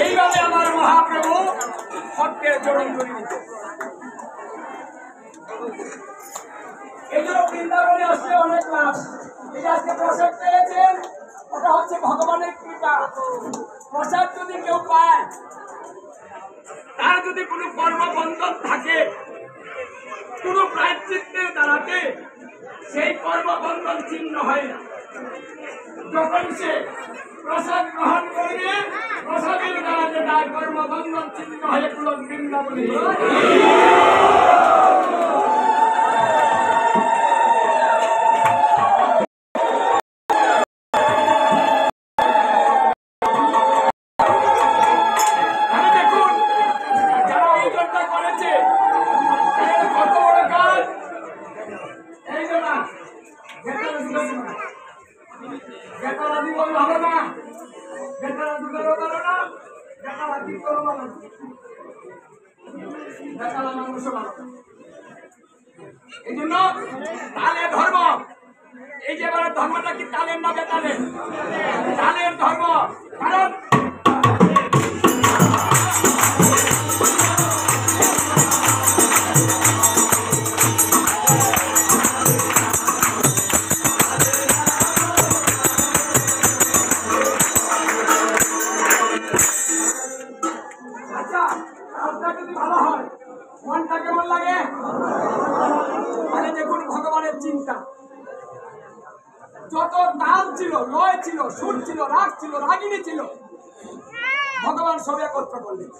এইভাবে আমার মহাপ্রভু সত্যের চরণ করে দিত। এই জন্য বৃন্দাবনে আসলে অনেক লাভ। এই আজকে প্রসাদ পেয়েছেন, ওটা হচ্ছে ভগবানের কৃপা। প্রসাদ যদি কেউ পায়, তার যদি কোনো কর্মবন্ধন থাকে, কোনো প্রায়শ্চিত্তের দ্বারাতে সেই কর্মবন্ধন ছিন্ন হয় না। যখন সে প্রসাদ গ্রহণ করবে, প্রসাদের দ্বারাতে তার কর্মবন্ধন ছিন্ন হয়ে পুরো বৃন্দাবনে এই জন্য তালের ধর্ম। এই যে এবার ধর্মটা কি তালের না বেতালের? তালের ধর্ম। কারণ মনটা কেমন লাগে? মানে দেখুন ভগবানের চিন্তা। যত তাল ছিল, লয় ছিল, সুর ছিল, রাগ ছিল, রাগিনী ছিল, ভগবান সব একত্র করলেন।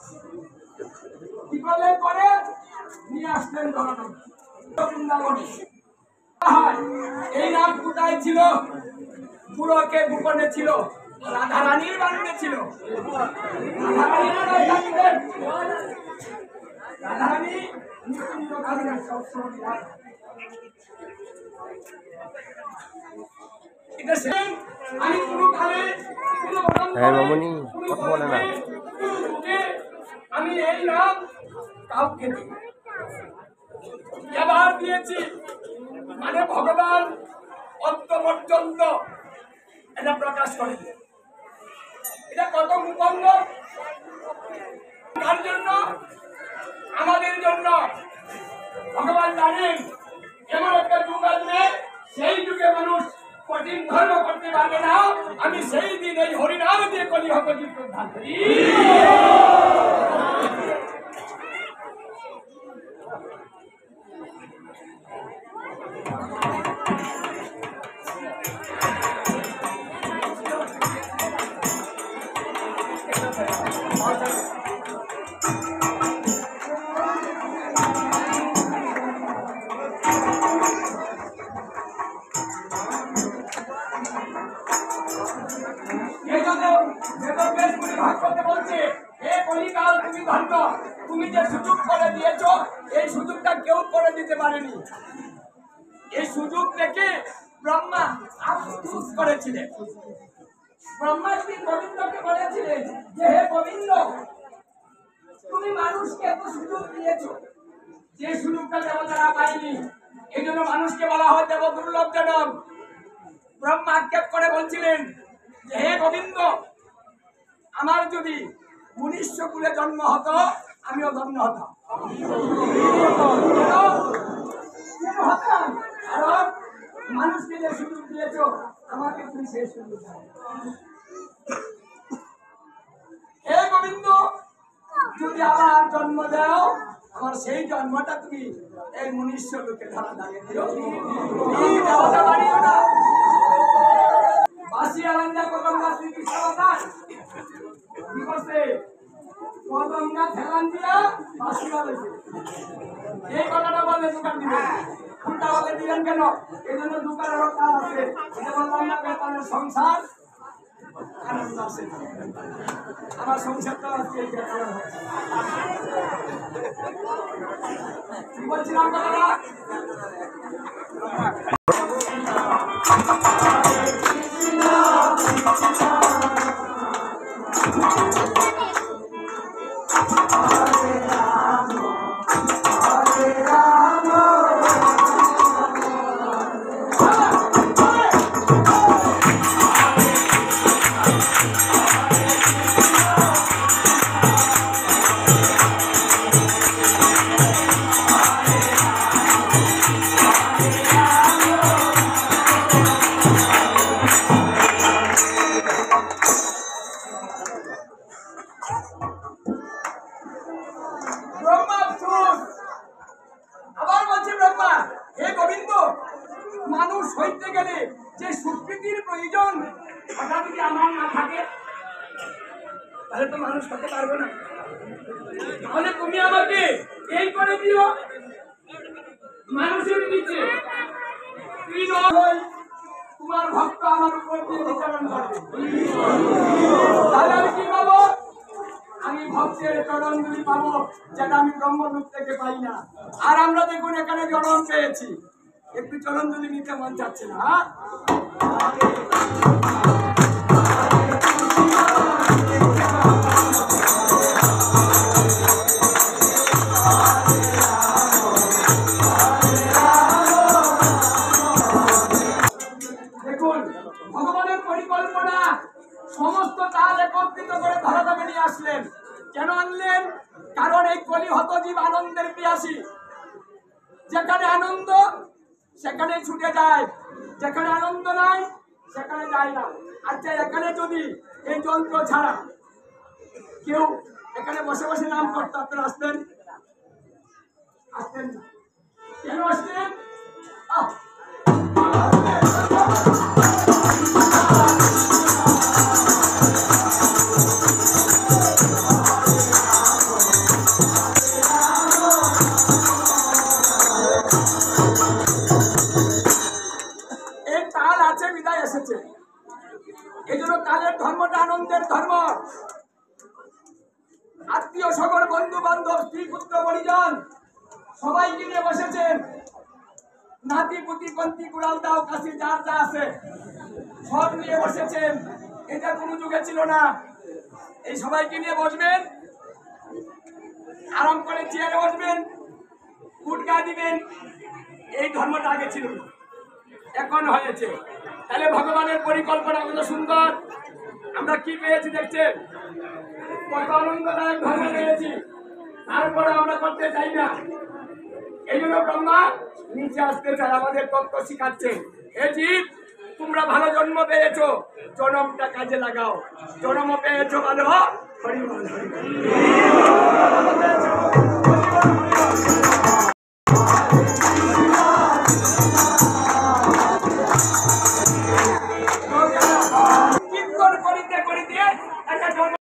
কি করলেন? পরে নিয়ে আসলেন বৃন্দাবনে। এই নাম কোথায় ছিল? পুরকে গোপনে ছিল, রাধারানীর বাণীতে ছিল। রাধারানী আমি এই নাম কাউকে এবার দিয়েছি, মানে ভগবান অন্ত পর্যন্ত এটা প্রকাশ করে। এটা কত গোপন! তার জন্য, আমাদের জন্য ভগবান জানেন এমন একটা যুগ আসবে, সেই যুগে মানুষ কঠিন ধর্ম করতে পারবে না। আমি সেই দিন এই হরিনাম দিয়ে কলিযুগ উদ্ধার করি। তুমি যে সুযোগ করে দিয়েছ, এই সুযোগটা কেউ করে দিতে পারেনি। এই সুযোগ থেকে ব্রহ্মা আফসোস করেছিলেন। ব্রহ্মা শ্রী গোবিন্দকে বলেছিলেন যে হে গোবিন্দ, তুমি মানুষকে এত সুযোগ দিয়েছ, যে সুযোগটা দেবতারা পায়নি। এই জন্য মানুষকে বলা হয় দেব দুর্লভ জনক। ব্রহ্মা আক্ষেপ করে বলছিলেন যে হে গোবিন্দ, আমার যদি মনুষ্য কুলে জন্ম হতো, আমিও ধন্য হতাম। কারণ মানুষকে যে সুযোগ দিয়েছ, আমাকে তুমি শেষ সুযোগ দাও। হে গোবিন্দ, যদি আবার জন্ম দাও, আমার সেই জন্মটা তুমি এই মনুষ্য লোকে ধরা দাঁড়িয়ে দিও, এই দেবতা বাড়িও না। বাসি আলান্দা কদমগা শ্রীকৃষ্ণ বাতাস কি করছে? কদমগা ঠেলান দিয়া বাসি বাজাইছে। এই কথাটা বললে দোকান দিবেন, উল্টা বলে দিবেন কেন? এই জন্য দোকানেরও কাজ আছে। এটা বললাম না বেতনের সংসার আনন্দ আছে। আমার সংসারটা আজকে বেতন হচ্ছে। কি বলছিলাম কথাটা? আবার বলছে ব্রহ্মা, হে গোবিন্দ, মানুষ হইতে গেলে যে সুকৃতির প্রয়োজন ওটা যদি আমার না থাকে তাহলে তো মানুষ হতে পারবে না। তাহলে তুমি আমাকে এই করে দিও মানুষের নিচে, তোমার ভক্ত আমার উপর দিয়ে বিচরণ করবে। তাহলে আমি কি পাবো? আমি ভক্তের চরণগুলি পাবো, যেটা আমি ব্রহ্মলোক থেকে পাই না। আর আমরা দেখুন এখানে চরণ পেয়েছি, একটু চরণ যদি নিতে মন চাচ্ছে না। দেখুন ভগবানের পরিকল্পনা, সমস্ত কাল একত্রিত করে ধরাধামে নিয়ে আসলেন। কেন আনলেন? কারণ এই কলিহত জীব আনন্দের পিয়াসী। যেখানে আনন্দ সেখানে ছুটে যায়, যেখানে আনন্দ নাই সেখানে যায় না। আচ্ছা, এখানে যদি এই যন্ত্র ছাড়া কেউ এখানে বসে বসে নাম করতো, আপনারা আসতেন? আসতেন না। কেন আসতেন? এই জন্য কালের ধর্মটা আনন্দের ধর্ম। আত্মীয় সকল বন্ধু বান্ধব স্ত্রী পুত্র পরিজন সবাইকে নিয়ে বসেছেন। নাতি পুতি কন্তি কুড়াল দাও কাশি যার যা আছে সব নিয়ে বসেছেন। এটা কোনো যুগে ছিল না। এই সবাইকে নিয়ে বসবেন, আরাম করে চেয়ারে বসবেন, কুটকা দিবেন। এই ধর্মটা আগে ছিল না, এখন হয়েছে। তাহলে ভগবানের পরিকল্পনা কত সুন্দর। আমরা কি পেয়েছি দেখছেন? কত আনন্দদায়ক ধর্ম পেয়েছি, তারপরে আমরা করতে চাই না। এই জন্য ব্রহ্মা নিচে আসতে চায়, আমাদের তত্ত্ব শিখাচ্ছে। হে জীব, তোমরা ভালো জন্ম পেয়েছো, জন্মটা কাজে লাগাও। জন্ম পেয়েছো ভালো, হরি বল হরি বল। কীর্তন করিতে করিতে একটা